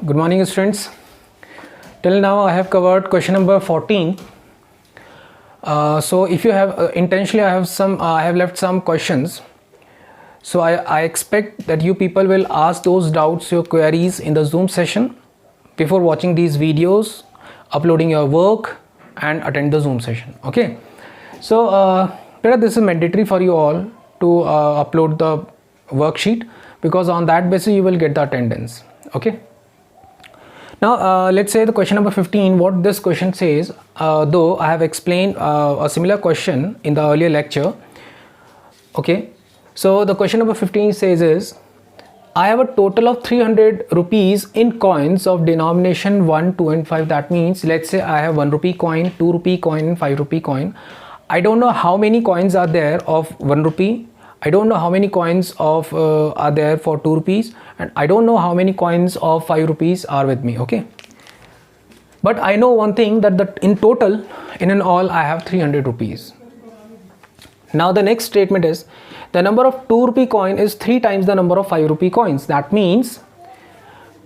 Good morning, students. Till now I have covered question number 14. So if you have intentionally I have left some questions. So I expect that you people will ask those doubts, your queries in the Zoom session before watching these videos, uploading your work and attend the Zoom session. Okay. So this is mandatory for you all to upload the worksheet, because on that basis you will get the attendance. Okay. Now let's say the question number 15, what this question says, though I have explained a similar question in the earlier lecture. Okay, so the question number 15 says is, I have a total of 300 rupees in coins of denomination 1, 2 and 5. That means let's say I have 1 rupee coin, 2 rupee coin and 5 rupee coin. I don't know how many coins are there of 1 rupee. I don't know how many coins of are there for 2 rupees, and I don't know how many coins of 5 rupees are with me. Okay, but I know one thing, that in total, in and all, I have 300 rupees. Now the next statement is, the number of 2 rupee coin is 3 times the number of 5 rupee coins. That means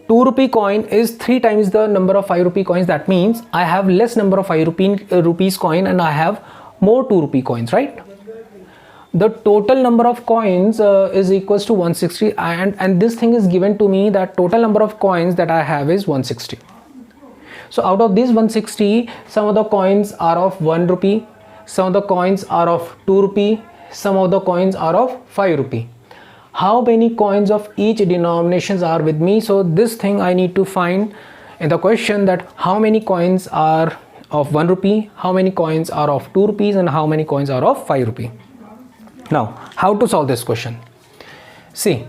2 rupee coin is 3 times the number of 5 rupee coins. That means I have less number of 5 rupees coin and I have more 2 rupee coins, right? The total number of coins is equals to 160, and this thing is given to me, that total number of coins that I have is 160. So out of these 160, some of the coins are of 1 rupee, some of the coins are of 2 rupee, some of the coins are of 5 rupee. How many coins of each denominations are with me? So this thing I need to find in the question, that how many coins are of 1 rupee, how many coins are of 2 rupees and how many coins are of 5 rupee. Now, how to solve this question? See,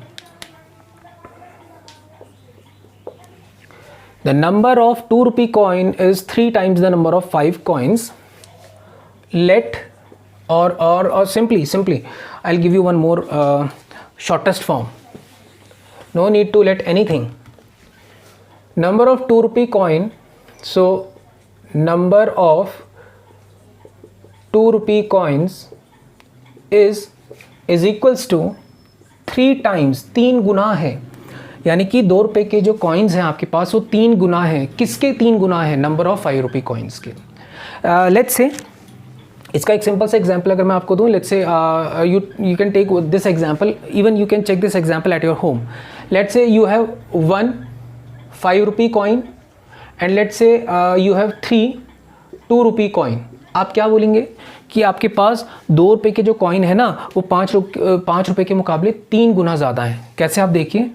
the number of 2 rupee coin is 3 times the number of 5 coins. Let or simply I'll give you one more shortest form. No need to let anything. Number of 2 rupee coin, so number of 2 rupee coins is equals to 3 times, 3 गुना है, यानी कि 2 रुपए के जो coins हैं आपके पास वो 3 गुना है. किसके 3 गुना है? नंबर ऑफ 5 रुपी कॉइन्स के. लेट्स से इसका एक सिंपल सा एग्जांपल अगर मैं आपको दूं, let's say you can take this example, even you can check this example at your home. Let's say you have 1 5 rupee coin and let's say you have 3 2 rupee coin. आप क्या बोलेंगे कि आपके पास 2 रुपये के जो कॉइन है ना, वो 5 रुपये के मुकाबले 3 गुना ज़्यादा है. कैसे? आप देखिए,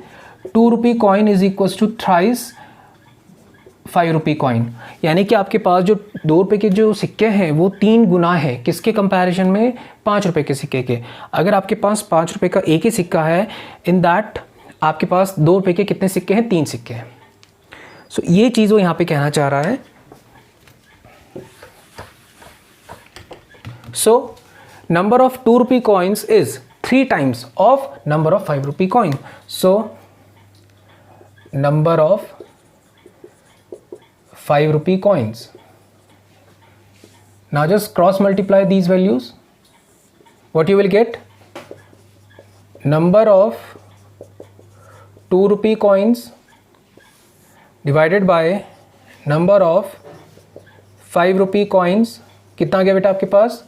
2 rupee coin is equals to thrice 5 rupee coin, यानी कि आपके पास जो 2 रुपये के जो सिक्के हैं वो 3 गुना है. किसके कंपैरिजन में? 5 रुपये के सिक्के के. अगर आपके पास 5 रुपये का एक ही सिक्का है, इन दैट आपके पास 2 रुपये के कितने सिक्के हैं? 3 सिक्के हैं. सो ये चीज़ वो यहाँ पे कहना चाह रहा है. So number of 2 rupee coins is 3 times of number of 5 rupee coin. So number of 5 rupee coins. Now just cross multiply these values. What you will get? Number of 2 rupee coins divided by number of 5 rupee coins. कितना गया बेटा आपके पास?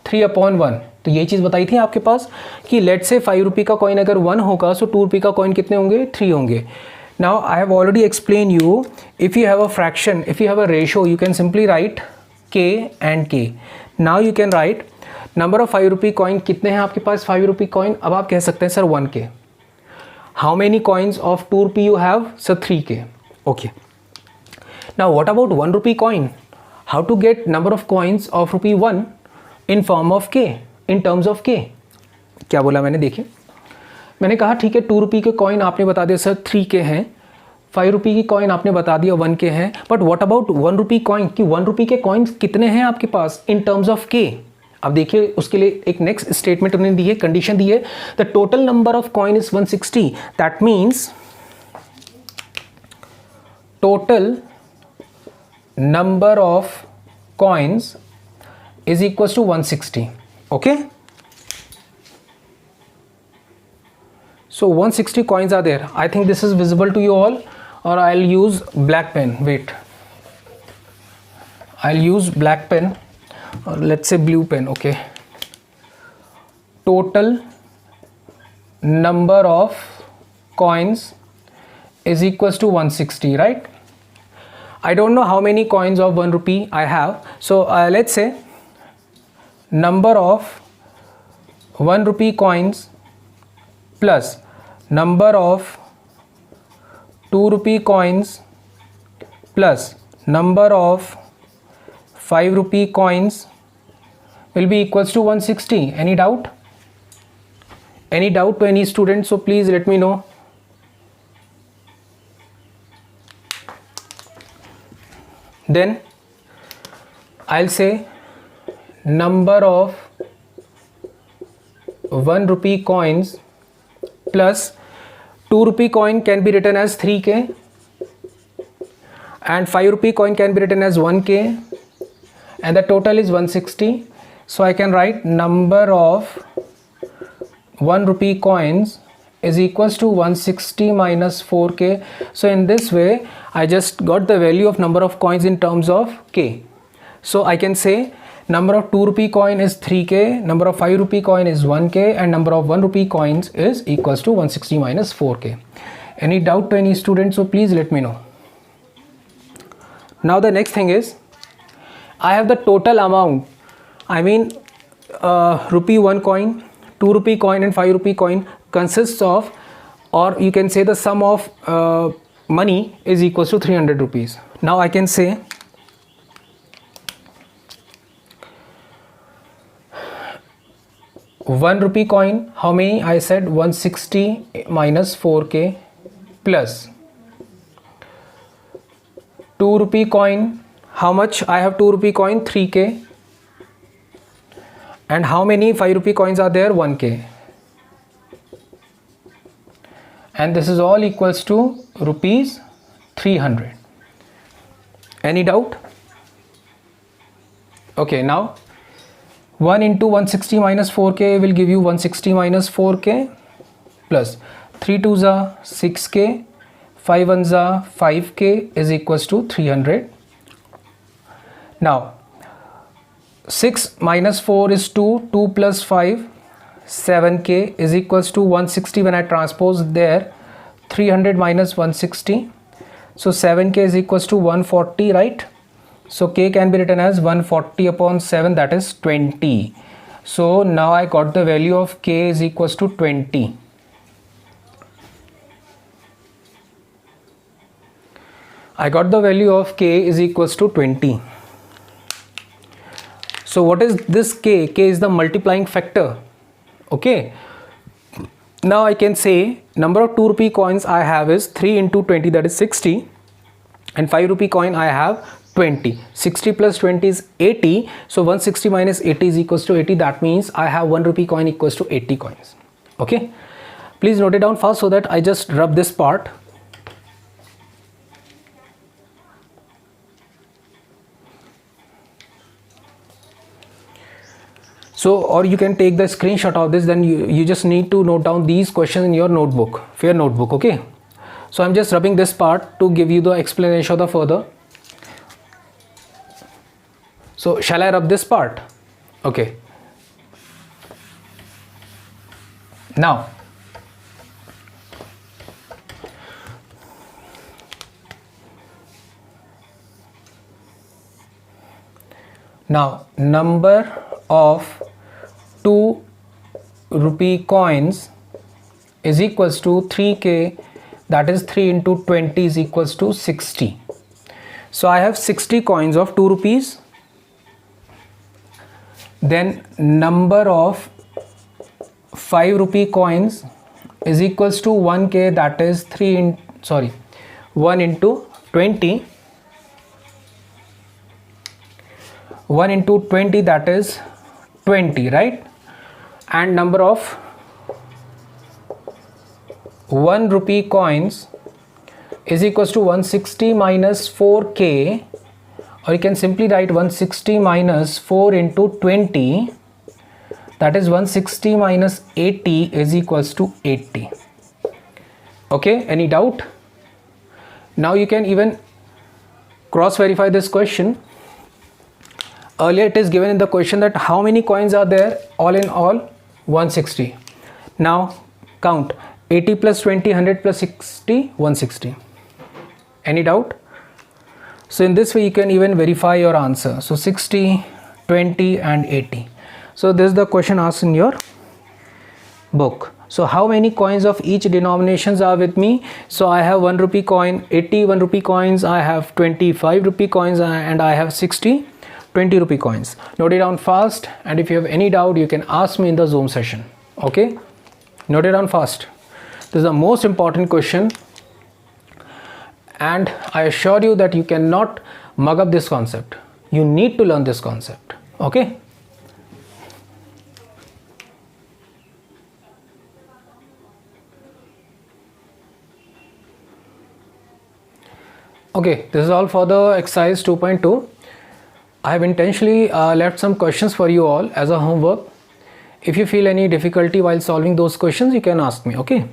3/1. तो ये चीज़ बताई थी आपके पास कि लेट से 5 रुपी का कॉइन अगर 1 होगा, सो 2 रुपी का कॉइन कितने होंगे? 3 होंगे. Now I have already explain you, if you have a fraction, if you have a ratio, you can simply write k and k. Now you can write number of 5 rupee coin. कितने हैं आपके पास 5 rupee coin? अब आप कह सकते हैं sir 1k. How many coins of 2 rupee you have? Sir 3k. Okay. Now what about 1 rupee coin? How to get number of coins of rupee 1 in form of k, in terms of k? क्या बोला मैंने? देखिए, मैंने कहा ठीक है 2 रुपी के coin आपने बता दिया सर 3k हैं, 5 रुपी की कॉइन आपने बता दिया 1k है, but what about 1 rupee coin, कि 1 रुपी के कॉइन्स कितने हैं आपके पास इन टर्म्स ऑफ k? अब देखिए उसके लिए एक नेक्स्ट स्टेटमेंट उन्होंने दी है, कंडीशन दी है, the total number of coin is 160. That means total number of coins is equals to 160. Okay, so 160 coins are there. I think this is visible to you all. or I'll use black pen. Wait, I'll use black pen, or let's say blue pen. Okay, total number of coins is equals to 160, right? I don't know how many coins of 1 rupee I have, so let's say number of 1 rupee coins plus number of 2 rupee coins plus number of 5 rupee coins will be equals to 160. Any doubt? Any doubt to any student? So please let me know. Then I'll say number of 1 rupee coins plus 2 rupee coin can be written as 3k and 5 rupee coin can be written as 1k, and the total is 160. So I can write number of 1 rupee coins is equals to 160 minus 4k. So in this way I just got the value of number of coins in terms of k. So I can say number of 2 rupee coin is 3k, number of 5 rupee coin is 1k, and number of 1 rupee coins is equals to 160 minus 4k. Any doubt to any student? So please let me know. Now the next thing is, I have the total amount, I mean rupee 1 coin, 2 rupee coin and 5 rupee coin consists of, or you can say the sum of money is equals to 300 rupees. Now I can say one rupee coin, how many? I said 160 minus 4k plus 2 rupee coin, how much I have 2 rupee coin? 3k. And how many 5 rupee coins are there? 1k. And this is all equals to rupees 300. Any doubt? Okay, now 1 into 160 minus 4k will give you 160 minus 4k plus 3 2s are 6k, 5 1s are 5k is equals to 300. Now 6 minus 4 is 2, 2 plus 5, 7k is equals to 160. When I transpose there, 300 minus 160, so 7k is equals to 140, right? So k can be written as 140 upon 7, that is 20. So now I got the value of k is equals to 20. I got the value of k is equals to 20. So what is this k? K is the multiplying factor. Okay. Now I can say number of 2 rupee coins I have is 3 into 20, that is 60, and 5 rupee coin I have 20. 60 plus 20 is 80. So 160 minus 80 is equals to 80. That means I have 1 rupee coin equals to 80 coins. Okay. Please note it down fast so that I just rub this part. So, or you can take the screenshot of this, then you just need to note down these questions in your notebook, fair notebook, okay? So I'm just rubbing this part to give you the explanation of the further. So shall I rub this part? Okay. Now number of 2 rupee coins is equals to 3k, that is 3 into 20 is equals to 60. So I have 60 coins of 2 rupees. Then number of 5 rupee coins is equals to 1k, that is 1 into 20. 1 into 20, that is 20, right? And number of 1 rupee coins is equals to 160 minus 4k, or you can simply write 160 minus 4 into 20, that is 160 minus 80 is equals to 80. Okay, any doubt? Now you can even cross verify this question. Earlier it is given in the question that how many coins are there, all in all 160. Now count 80 plus 20, 100 plus 60, 160. Any doubt? So in this way you can even verify your answer. So 60, 20 and 80. So this is the question asked in your book. So how many coins of each denominations are with me? So I have 1 rupee coin, 80 1 rupee coins, I have 25 rupee coins, and I have 60 20 rupee coins. Note it down fast, and if you have any doubt you can ask me in the Zoom session. Okay, note it down fast. This is the most important question, and I assure you that you cannot mug up this concept. You need to learn this concept. Okay. Okay, this is all for the exercise 2.2. I have intentionally left some questions for you all as a homework. If you feel any difficulty while solving those questions, you can ask me. Okay.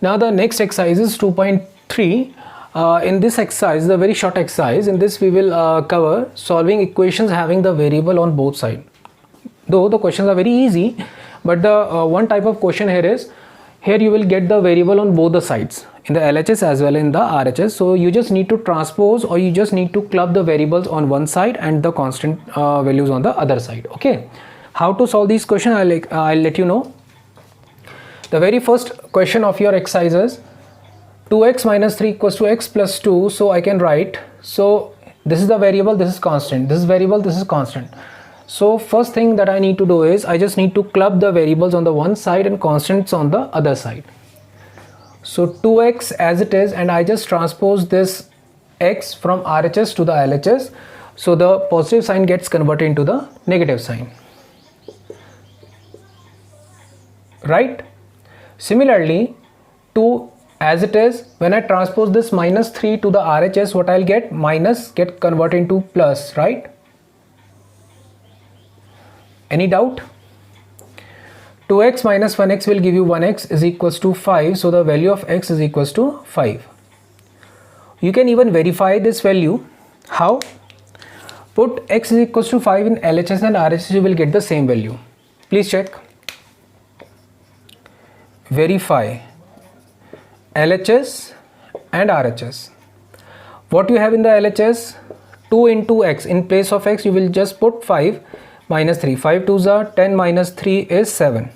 Now the next exercise is 2.3. In this exercise, the very short exercise, in this we will cover solving equations having the variable on both sides. Though the questions are very easy, but the one type of question here is, here you will get the variable on both the sides, in the LHS as well in the RHS. So you just need to transpose, or you just need to club the variables on one side and the constant values on the other side. Okay. How to solve these questions, I'll let you know. The very first question of your exercise is 2x minus 3 equals to x plus 2. So I can write, so this is the variable, this is constant, this is variable, this is constant. So first thing that I need to do is I just need to club the variables on the one side and constants on the other side. So 2x as it is, and I just transpose this x from RHS to the LHS. So the positive sign gets converted into the negative sign. Right? Similarly, 2 as it is, when I transpose this minus 3 to the RHS, what I'll get? Minus get converted into plus, right? Any doubt? 2x minus 1x will give you 1x is equals to 5. So the value of x is equals to 5. You can even verify this value. How? Put x is equals to 5 in LHS and RHS, you will get the same value. Please check. Verify LHS and RHS. What you have in the LHS? 2 into x. In place of x you will just put 5 minus 3. 5 2s are 10 minus 3 is 7.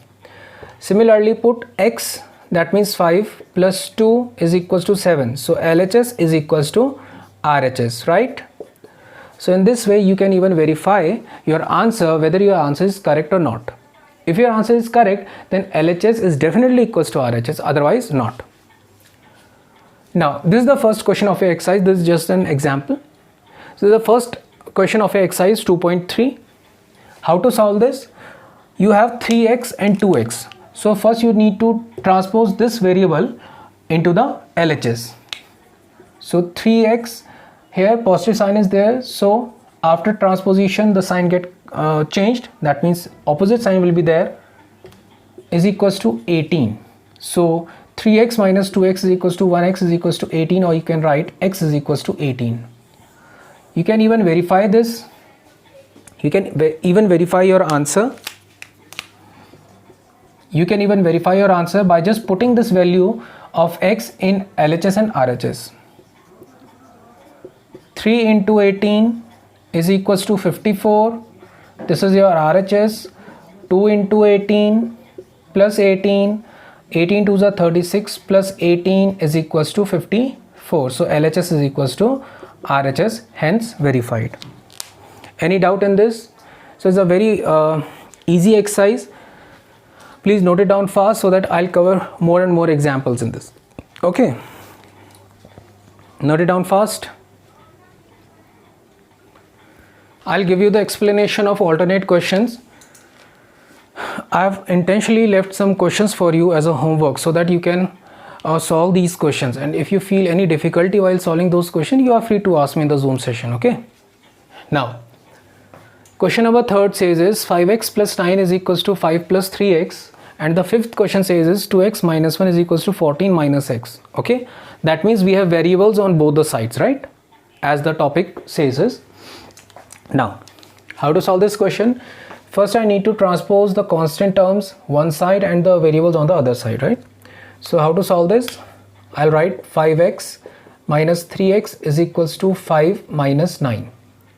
Similarly, put x, that means 5 plus 2 is equals to 7. So LHS is equals to RHS, right? So in this way you can even verify your answer, whether your answer is correct or not. If your answer is correct, then LHS is definitely equals to RHS, otherwise not. Now this is the first question of your exercise. This is just an example. So the first question of your exercise 2.3. How to solve this? You have 3x and 2x. So first you need to transpose this variable into the LHS. So 3x, here positive sign is there. So after transposition the sign get changed. That means opposite sign will be there, is equals to 18. So 3x minus 2x is equals to 1x is equals to 18, or you can write x is equals to 18. You can even verify this. You can even verify your answer. You can even verify your answer by just putting this value of x in LHS and RHS. 3 into 18 is equals to 54. This is your RHS. 2 into 18 plus 18. 18 2s are 36 plus 18 is equals to 54. So LHS is equals to RHS, hence verified. Any doubt in this? So it's a very easy exercise. Please note it down fast so that I'll cover more and more examples in this. Okay. Note it down fast. I'll give you the explanation of alternate questions. I've intentionally left some questions for you as a homework so that you can solve these questions, and if you feel any difficulty while solving those questions, you are free to ask me in the Zoom session. Okay. Now question number 3 says is 5x plus 9 is equals to 5 plus 3x, and the fifth question says is 2x minus 1 is equals to 14 minus x. Okay, that means we have variables on both the sides, right, as the topic says is. Now how to solve this question? First I need to transpose the constant terms one side and the variables on the other side, right? So how to solve this? I'll write 5x minus 3x is equals to 5 minus 9,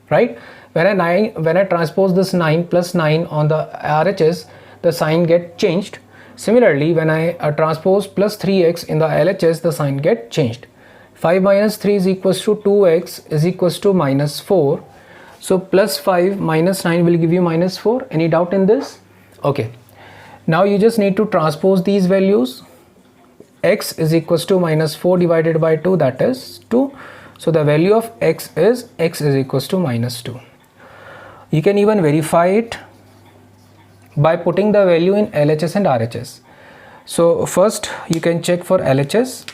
right? When I transpose this 9 plus 9 on the RHS, the sign get changed. Similarly, when I transpose plus 3x in the LHS, the sign get changed. 5 minus 3 is equals to 2x is equals to minus 4. So plus 5 minus 9 will give you minus 4. Any doubt in this? Okay. Now you just need to transpose these values. X is equals to minus 4 divided by 2, that is 2. So the value of x is equals to minus 2. You can even verify it by putting the value in LHS and RHS. So first you can check for LHS,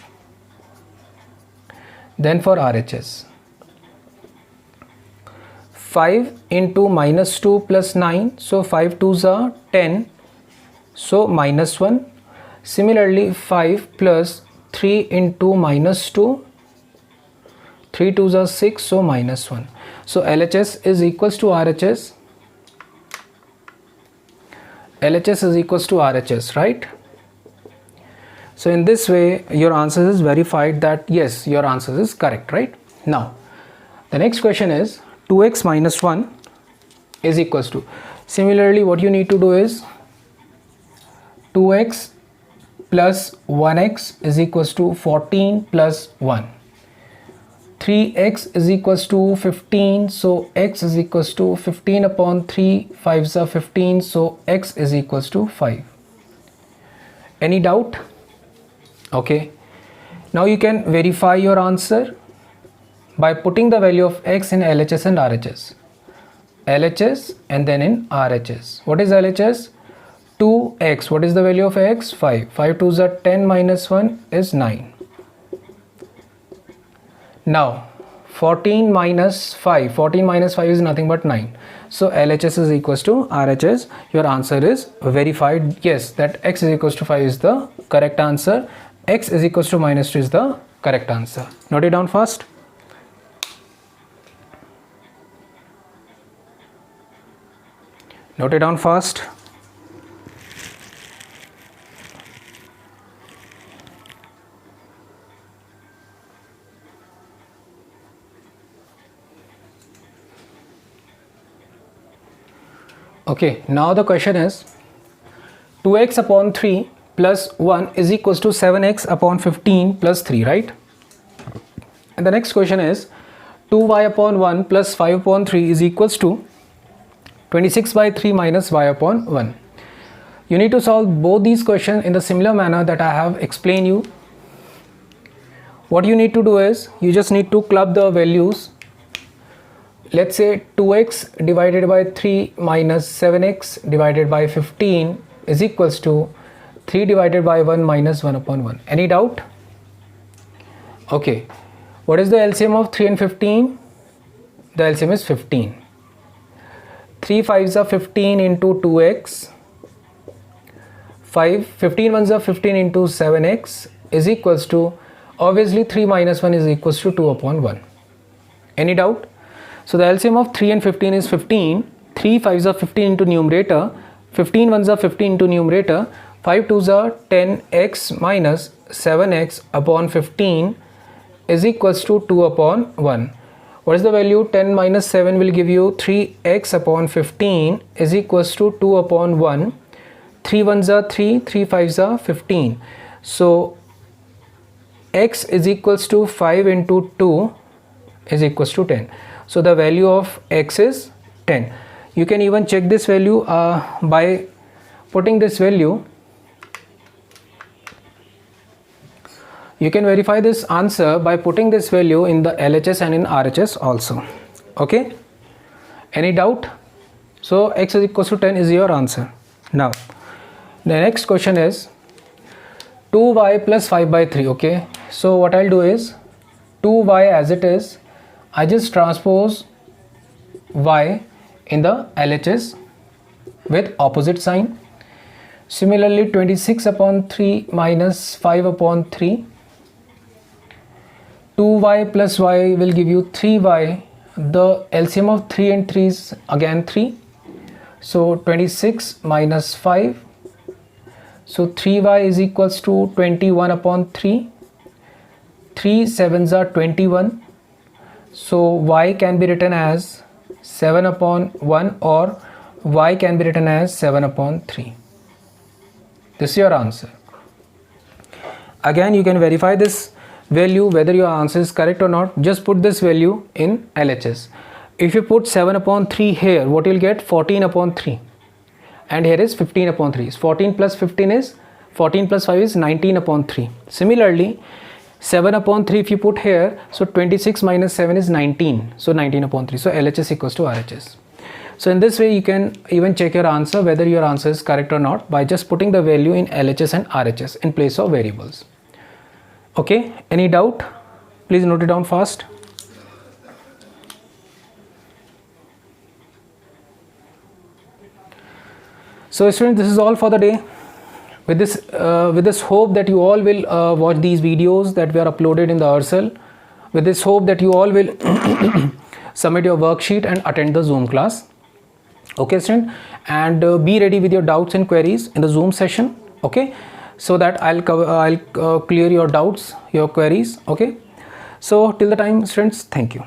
then for RHS. 5 into minus 2 plus 9, so 5 2s are 10, so minus 1. Similarly 5 plus 3 into minus 2, 3 2s are 6, so minus 1. So LHS is equals to RHS. LHS is equals to RHS, right? So in this way your answer is verified that yes, your answer is correct, right? Now the next question is 2x minus 1 is equals to, similarly what you need to do is 2x plus 1x is equals to 14 plus 1. 3x is equals to 15, so x is equals to 15 upon 3, 5s are 15, so x is equals to 5. Any doubt? Okay, now you can verify your answer by putting the value of x in LHS and RHS. LHS and then in RHS. What is LHS? 2x. What is the value of x? 5. 5 2s are 10 minus 1 is 9. Now 14 minus 5. 14 minus 5 is nothing but 9. So LHS is equals to RHS. Your answer is verified. Yes, that x is equals to 5 is the correct answer. X is equals to minus 2 is the correct answer. Note it down fast. Note it down fast. Okay, now the question is 2x upon 3 plus 1 is equals to 7x upon 15 plus 3, right? And the next question is 2y upon 1 plus 5 upon 3 is equals to 26 by 3 minus y upon 1. You need to solve both these questions in the similar manner that I have explained you. What you need to do is you just need to club the values. Let's say 2x divided by 3 minus 7x divided by 15 is equals to 3 divided by 1 minus 1 upon 1. Any doubt? Okay. What is the LCM of 3 and 15? The LCM is 15. 3 5s are 15 into 2x. 15 ones are 15 into 7x is equals to, obviously 3 minus 1 is equals to 2 upon 1. Any doubt? So the LCM of 3 and 15 is 15. 3 5s are 15 into numerator. 15 ones are 15 into numerator. 5 2s are 10x minus 7x upon 15 is equals to 2 upon 1. What is the value? 10 minus 7 will give you 3x upon 15 is equals to 2 upon 1. 3 ones are 3, 3 5s are 15. So x is equals to 5 into 2 is equals to 10. So the value of x is 10. You can even check this value by putting this value. You can verify this answer by putting this value in the LHS and in RHS also. Okay? Any doubt? So x is equals to 10 is your answer. Now the next question is 2y plus 5 by 3. Okay, so what I'll do is 2y as it is, I just transpose y in the LHS with opposite sign. Similarly, 26 upon 3 minus 5 upon 3. 2y plus y will give you 3y. The LCM of 3 and 3 is again 3. So 26 minus 5. So 3y is equals to 21 upon 3. 3 7s are 21. So y can be written as 7 upon 1, or y can be written as 7 upon 3. This is your answer. Again, you can verify this value whether your answer is correct or not. Just put this value in LHS. If you put 7 upon 3 here, what you will get? 14 upon 3. And here is 15 upon 3. 14 plus 15 is 14 plus 5 is 19 upon 3. Similarly, 7 upon 3 if you put here, so 26 minus 7 is 19. So 19 upon 3. So LHS equals to RHS. So in this way you can even check your answer whether your answer is correct or not by just putting the value in LHS and RHS in place of variables. Okay, any doubt? Please note it down fast. So students, this is all for the day. With this hope that you all will watch these videos that were uploaded in the Ursel. With this hope that you all will submit your worksheet and attend the Zoom class. Okay student, and be ready with your doubts and queries in the Zoom session. Okay, so that I'll clear your doubts, your queries. Okay, so till the time students, thank you.